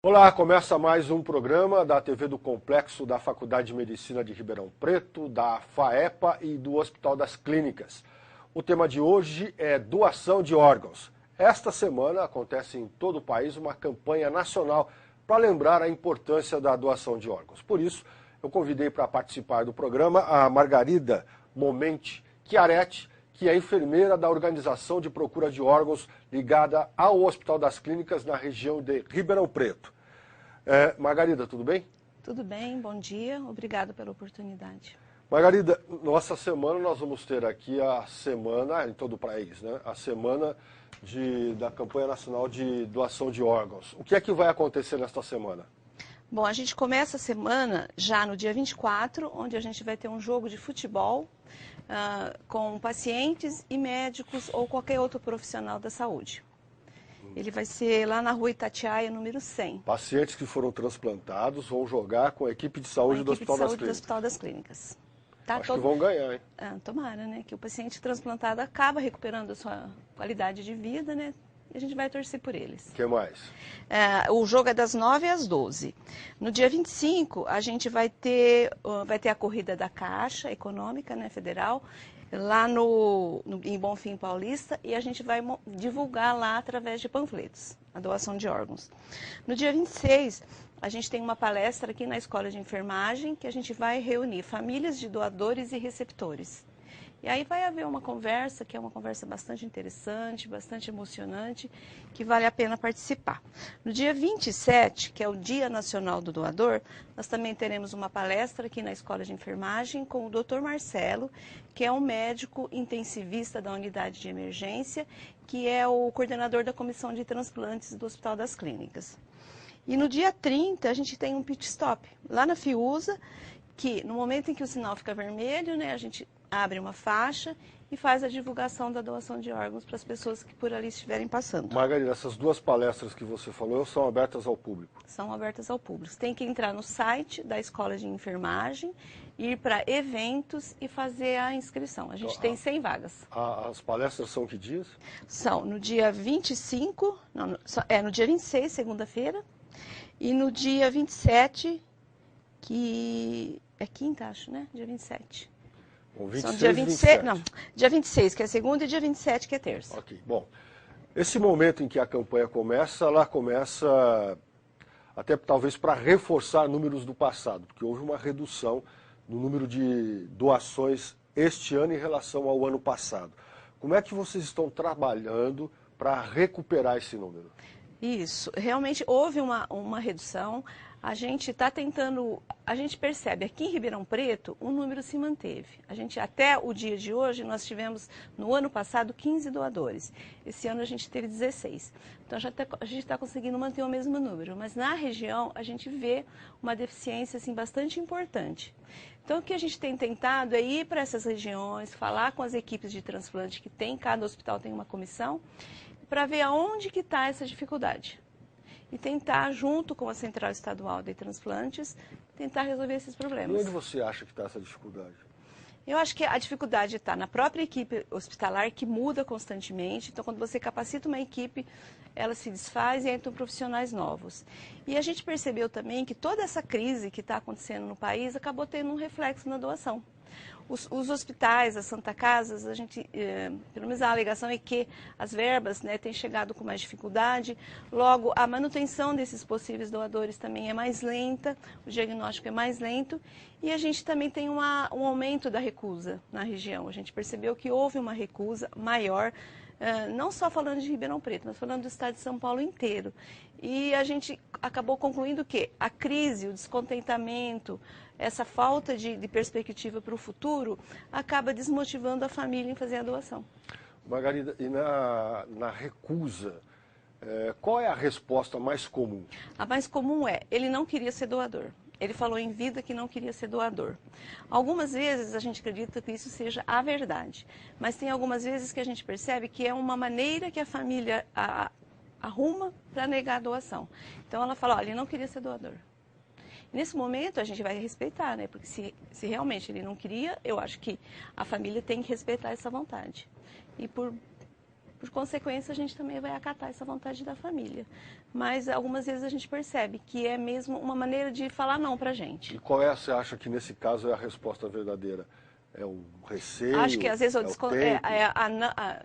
Olá, começa mais um programa da TV do Complexo da Faculdade de Medicina de Ribeirão Preto, da FAEPA e do Hospital das Clínicas. O tema de hoje é doação de órgãos. Esta semana acontece em todo o país uma campanha nacional para lembrar a importância da doação de órgãos. Por isso, eu convidei para participar do programa a Margarida Momente Chiaretti, que é enfermeira da Organização de Procura de Órgãos ligada ao Hospital das Clínicas na região de Ribeirão Preto. Margarida, tudo bem? Tudo bem, bom dia, obrigada pela oportunidade. Margarida, nossa semana nós vamos ter aqui a semana, em todo o país, né? A semana da campanha nacional de doação de órgãos. O que é que vai acontecer nesta semana? Bom, a gente começa a semana já no dia 24, onde a gente vai ter um jogo de futebol com pacientes e médicos ou qualquer outro profissional da saúde. Ele vai ser lá na rua Itatiaia, número 100. Pacientes que foram transplantados vão jogar com a equipe de saúde do Hospital das Clínicas. Tá, Acho que vão ganhar, hein? Tomara, né? Que o paciente transplantado acaba recuperando a sua qualidade de vida, né? E a gente vai torcer por eles. O que mais? O jogo é das 9 às 12. No dia 25, a gente vai ter a corrida da Caixa Econômica, né, Federal, lá em Bonfim Paulista, e a gente vai divulgar lá através de panfletos, a doação de órgãos. No dia 26, a gente tem uma palestra aqui na Escola de Enfermagem, que a gente vai reunir famílias de doadores e receptores. E aí vai haver uma conversa, que é uma conversa bastante interessante, bastante emocionante, que vale a pena participar. No dia 27, que é o Dia Nacional do Doador, nós também teremos uma palestra aqui na Escola de Enfermagem com o Dr. Marcelo, que é um médico intensivista da unidade de emergência, que é o coordenador da Comissão de Transplantes do Hospital das Clínicas. E no dia 30, a gente tem um pit stop lá na FIUSA, que no momento em que o sinal fica vermelho, né, a gente abre uma faixa e faz a divulgação da doação de órgãos para as pessoas que por ali estiverem passando. Margarida, essas duas palestras que você falou são abertas ao público? São abertas ao público. Tem que entrar no site da Escola de Enfermagem, ir para eventos e fazer a inscrição. A gente tem 100 vagas. As palestras são que dias? São no dia 25, no dia 26, segunda-feira, e no dia 27, que é quinta, acho, né? Dia 27. Bom, 26, são dia 26, não, dia 26, que é segunda, e dia 27, que é terça. Ok, bom. Esse momento em que a campanha começa, ela começa até talvez para reforçar números do passado, porque houve uma redução no número de doações este ano em relação ao ano passado. Como é que vocês estão trabalhando para recuperar esse número? Isso, realmente houve uma redução. A gente está tentando, a gente percebe aqui em Ribeirão Preto, o número se manteve. Até o dia de hoje, nós tivemos, no ano passado, 15 doadores. Esse ano a gente teve 16. Então a gente está conseguindo manter o mesmo número. Mas na região, a gente vê uma deficiência assim, bastante importante. Então o que a gente tem tentado é ir para essas regiões, falar com as equipes de transplante que tem, cada hospital tem uma comissão, para ver aonde que está essa dificuldade. E tentar, junto com a Central Estadual de Transplantes, tentar resolver esses problemas. E onde você acha que está essa dificuldade? Eu acho que a dificuldade está na própria equipe hospitalar, que muda constantemente. Então, quando você capacita uma equipe, ela se desfaz e entram profissionais novos. E a gente percebeu também que toda essa crise que está acontecendo no país acabou tendo um reflexo na doação. Os hospitais, as Santa Casas, a gente, pelo menos a alegação é que as verbas, né, têm chegado com mais dificuldade. Logo, a manutenção desses possíveis doadores também é mais lenta, o diagnóstico é mais lento. E a gente também tem um aumento da recusa na região. A gente percebeu que houve uma recusa maior, não só falando de Ribeirão Preto, mas falando do estado de São Paulo inteiro. E a gente acabou concluindo que a crise, o descontentamento, essa falta de perspectiva para o futuro, acaba desmotivando a família em fazer a doação. Margarida, e na recusa, qual é a resposta mais comum? A mais comum é, ele não queria ser doador. Ele falou em vida que não queria ser doador. Algumas vezes a gente acredita que isso seja a verdade, mas tem algumas vezes que a gente percebe que é uma maneira que a família arruma para negar a doação. Então ela fala, olha, ele não queria ser doador. Nesse momento a gente vai respeitar, né? Porque se realmente ele não queria, eu acho que a família tem que respeitar essa vontade. E por por consequência a gente também vai acatar essa vontade da família. Mas algumas vezes a gente percebe que é mesmo uma maneira de falar não pra gente. E qual é, você acha que nesse caso é a resposta verdadeira? É o receio? Acho que às vezes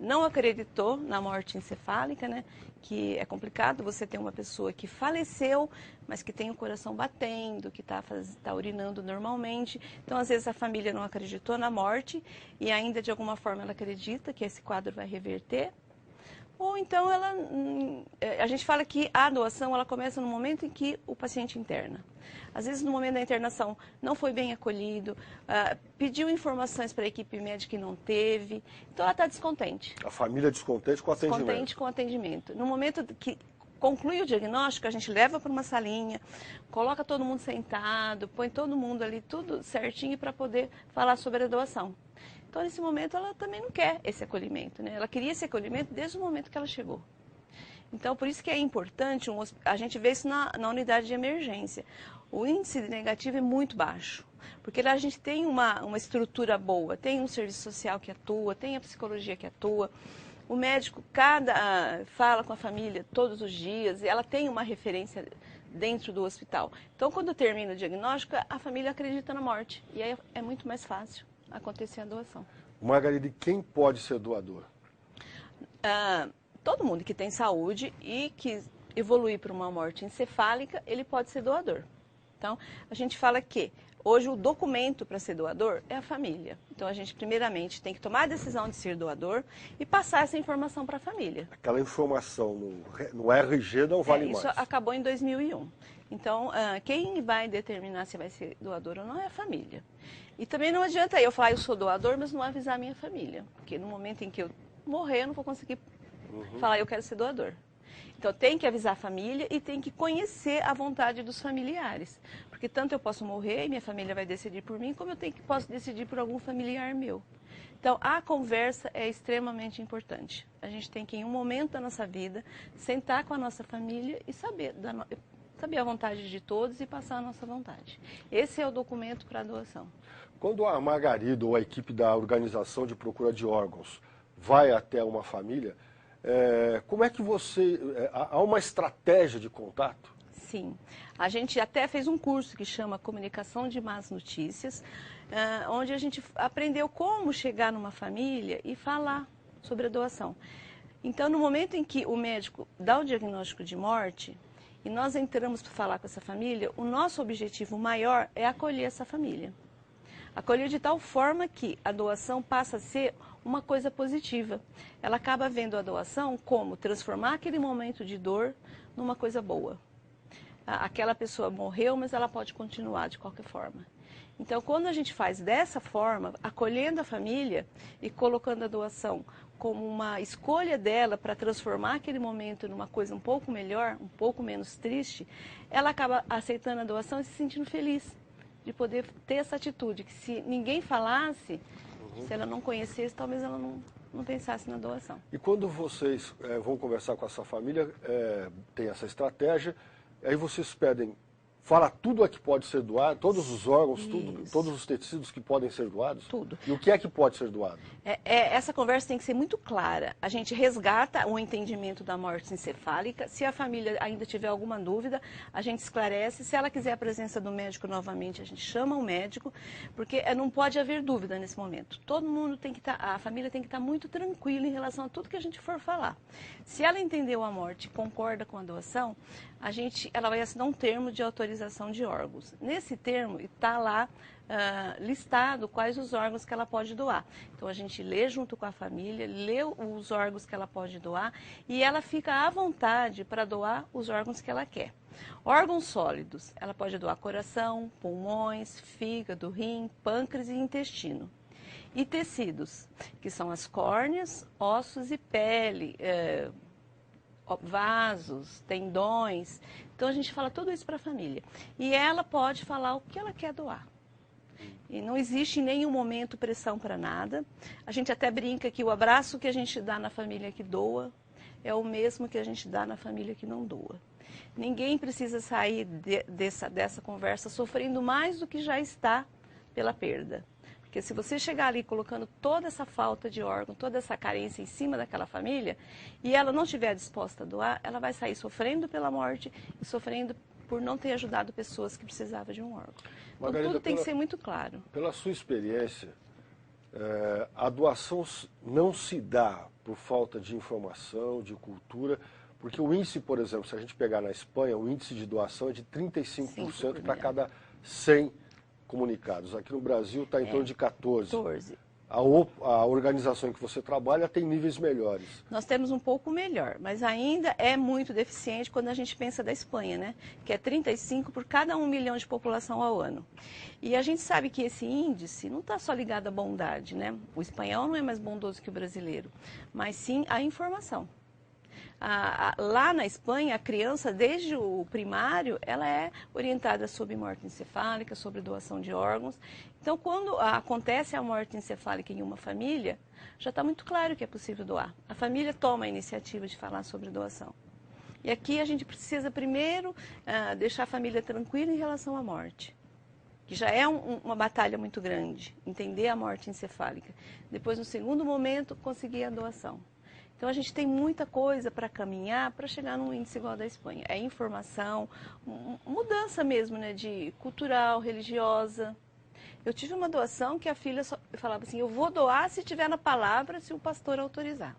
não acreditou na morte encefálica, né? Que é complicado você ter uma pessoa que faleceu, mas que tem o coração batendo, que está urinando normalmente. Então, às vezes, a família não acreditou na morte e ainda, de alguma forma, ela acredita que esse quadro vai reverter. Ou então, a gente fala que a doação ela começa no momento em que o paciente interna. Às vezes, no momento da internação, não foi bem acolhido, pediu informações para a equipe médica e não teve. Então, ela está descontente. A família descontente com o atendimento. Descontente com o atendimento. No momento que conclui o diagnóstico, a gente leva para uma salinha, coloca todo mundo sentado, põe todo mundo ali, tudo certinho para poder falar sobre a doação. Então, nesse momento, ela também não quer esse acolhimento, né? Ela queria esse acolhimento desde o momento que ela chegou. Então, por isso que é importante, a gente vê isso na unidade de emergência. O índice negativo é muito baixo, porque lá a gente tem uma estrutura boa, tem um serviço social que atua, tem a psicologia que atua. O médico fala com a família todos os dias, e ela tem uma referência dentro do hospital. Então, quando termina o diagnóstico, a família acredita na morte, e aí é muito mais fácil acontecer a doação. Margarida, quem pode ser doador? Todo mundo que tem saúde e que evoluir para uma morte encefálica, ele pode ser doador. Então, a gente fala que hoje o documento para ser doador é a família. Então, a gente primeiramente tem que tomar a decisão de ser doador e passar essa informação para a família. Aquela informação no RG não vale mais. Isso acabou em 2001. Então, quem vai determinar se vai ser doador ou não é a família. E também não adianta eu falar eu sou doador, mas não avisar a minha família. Porque no momento em que eu morrer, eu não vou conseguir falar eu quero ser doador. Então, tem que avisar a família e tem que conhecer a vontade dos familiares. Porque tanto eu posso morrer e minha família vai decidir por mim, como posso decidir por algum familiar meu. Então, a conversa é extremamente importante. A gente tem que, em um momento da nossa vida, sentar com a nossa família e saber a vontade de todos e passar a nossa vontade. Esse é o documento para a doação. Quando a Margarida ou a equipe da Organização de Procura de Órgãos vai até uma família, como é que há uma estratégia de contato? Sim, a gente até fez um curso que chama Comunicação de Más Notícias, onde a gente aprendeu como chegar numa família e falar sobre a doação. Então, no momento em que o médico dá o diagnóstico de morte, e nós entramos para falar com essa família, o nosso objetivo maior é acolher essa família. Acolher de tal forma que a doação passa a ser uma coisa positiva. Ela acaba vendo a doação como transformar aquele momento de dor numa coisa boa. Aquela pessoa morreu, mas ela pode continuar de qualquer forma. Então, quando a gente faz dessa forma, acolhendo a família e colocando a doação como uma escolha dela para transformar aquele momento numa coisa um pouco melhor, um pouco menos triste, ela acaba aceitando a doação e se sentindo feliz de poder ter essa atitude, que se ninguém falasse, se ela não conhecesse, talvez ela não pensasse na doação. E quando vocês vão conversar com essa família, tem essa estratégia, aí vocês pedem, fala tudo o que pode ser doado, todos os órgãos, todos os tecidos que podem ser doados? Tudo. E o que é que pode ser doado? Essa conversa tem que ser muito clara. A gente resgata o entendimento da morte encefálica. Se a família ainda tiver alguma dúvida, a gente esclarece. Se ela quiser a presença do médico novamente, a gente chama o médico, porque não pode haver dúvida nesse momento. Todo mundo tem que estar, a família tem que estar muito tranquila em relação a tudo que a gente for falar. Se ela entendeu a morte e concorda com a doação, ela vai assinar um termo de autorização de órgãos. Nesse termo está lá listado quais os órgãos que ela pode doar. Então a gente lê junto com a família, lê os órgãos que ela pode doar e ela fica à vontade para doar os órgãos que ela quer. Órgãos sólidos, ela pode doar coração, pulmões, fígado, rim, pâncreas e intestino. E tecidos, que são as córneas, ossos e pele, vasos, tendões. Então a gente fala tudo isso para a família. E ela pode falar o que ela quer doar. E não existe em nenhum momento pressão para nada. A gente até brinca que o abraço que a gente dá na família que doa é o mesmo que a gente dá na família que não doa. Ninguém precisa sair dessa conversa sofrendo mais do que já está pela perda. Porque se você chegar ali colocando toda essa falta de órgão, toda essa carência em cima daquela família, e ela não estiver disposta a doar, ela vai sair sofrendo pela morte e sofrendo por não ter ajudado pessoas que precisavam de um órgão. Então, Margarida, tudo tem que ser muito claro. Pela sua experiência, a doação não se dá por falta de informação, de cultura, porque o índice, por exemplo, se a gente pegar na Espanha, o índice de doação é de 35% para cada 100 comunicados. Aqui no Brasil está em torno de 14%. A organização em que você trabalha tem níveis melhores. Nós temos um pouco melhor, mas ainda é muito deficiente quando a gente pensa da Espanha, né? Que é 35 por cada 1 milhão de população ao ano. E a gente sabe que esse índice não está só ligado à bondade, né? O espanhol não é mais bondoso que o brasileiro, mas sim à informação. Lá na Espanha, a criança, desde o primário, ela é orientada sobre morte encefálica, sobre doação de órgãos. Então, quando acontece a morte encefálica em uma família, já está muito claro que é possível doar. A família toma a iniciativa de falar sobre doação. E aqui a gente precisa primeiro deixar a família tranquila em relação à morte, que já é uma batalha muito grande, entender a morte encefálica. Depois, no segundo momento, conseguir a doação. Então, a gente tem muita coisa para caminhar para chegar num índice igual ao da Espanha. É informação, mudança mesmo, né, de cultural, religiosa. Eu tive uma doação que a filha falava assim, eu vou doar se tiver na palavra, se o pastor autorizar.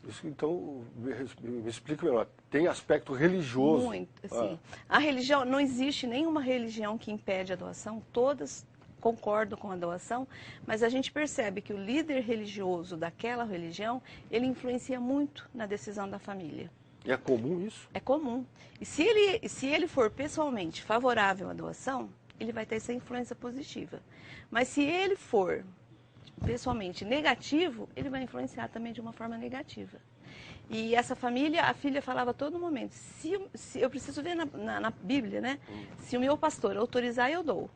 Isso, então, me explica melhor. Tem aspecto religioso? Muito, sim. A religião, não existe nenhuma religião que impede a doação, todas concordam com a doação, mas a gente percebe que o líder religioso daquela religião, ele influencia muito na decisão da família. E é comum isso? É comum. E se ele for pessoalmente favorável à doação, ele vai ter essa influência positiva. Mas se ele for pessoalmente negativo, ele vai influenciar também de uma forma negativa. E essa família, a filha falava a todo momento, se eu preciso ver na Bíblia, né? Se o meu pastor autorizar, eu dou.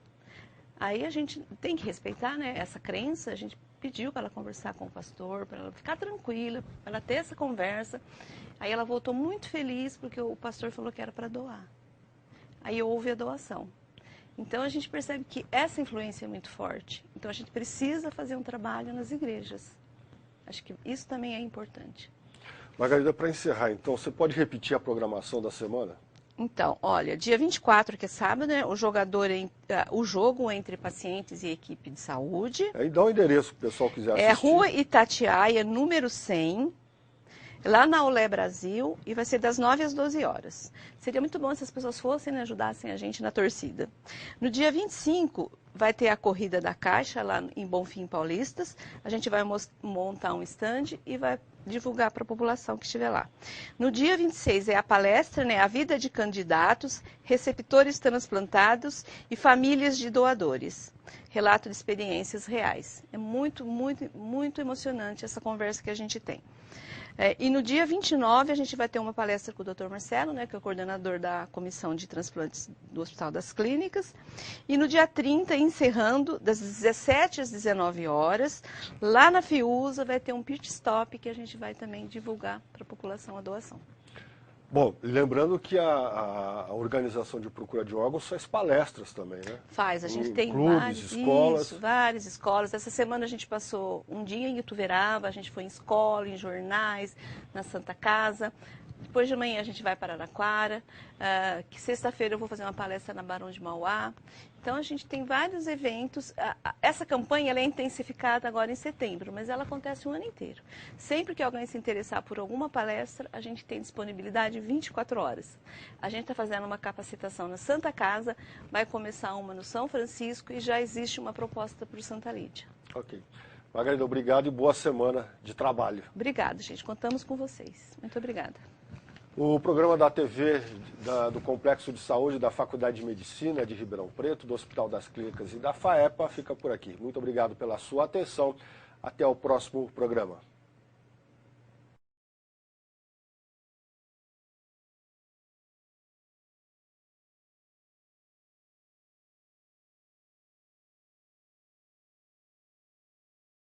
Aí a gente tem que respeitar, né, essa crença, a gente pediu para ela conversar com o pastor, para ela ficar tranquila, para ela ter essa conversa. Aí ela voltou muito feliz porque o pastor falou que era para doar. Aí houve a doação. Então a gente percebe que essa influência é muito forte. Então a gente precisa fazer um trabalho nas igrejas. Acho que isso também é importante. Margarida, para encerrar, então, você pode repetir a programação da semana? Então, olha, dia 24, que é sábado, né, o jogo entre pacientes e equipe de saúde. Aí dá o endereço para o pessoal quiser assistir. É Rua Itatiaia, número 100, lá na Olé Brasil, e vai ser das 9 às 12 horas. Seria muito bom se as pessoas fossem e ajudassem a gente na torcida. No dia 25, vai ter a Corrida da Caixa, lá em Bonfim Paulistas. A gente vai montar um stand e vai divulgar para a população que estiver lá. No dia 26 é a palestra, né, A Vida de Candidatos, Receptores Transplantados e Famílias de Doadores. Relato de experiências reais. É muito, muito, muito emocionante essa conversa que a gente tem. E no dia 29 a gente vai ter uma palestra com o Dr. Marcelo, né, que é o coordenador da Comissão de Transplantes do Hospital das Clínicas. E no dia 30, encerrando, das 17 às 19 horas, lá na FIUSA vai ter um pit stop que a gente vai também divulgar para a população a doação. Bom, lembrando que a organização de procura de órgãos faz palestras também, né? Faz, a gente tem clubes, escolas. Várias escolas. Essa semana a gente passou um dia em Ituverava, a gente foi em escola, em jornais, na Santa Casa. Depois de amanhã a gente vai para Araraquara, que sexta-feira eu vou fazer uma palestra na Barão de Mauá. Então a gente tem vários eventos. Essa campanha ela é intensificada agora em setembro, mas ela acontece o ano inteiro. Sempre que alguém se interessar por alguma palestra, a gente tem disponibilidade 24 horas. A gente está fazendo uma capacitação na Santa Casa, vai começar uma no São Francisco e já existe uma proposta para o Santa Lídia. Ok. Margarida, obrigado e boa semana de trabalho. Obrigada, gente. Contamos com vocês. Muito obrigada. O programa da TV do Complexo de Saúde da Faculdade de Medicina de Ribeirão Preto, do Hospital das Clínicas e da FAEPA fica por aqui. Muito obrigado pela sua atenção. Até o próximo programa.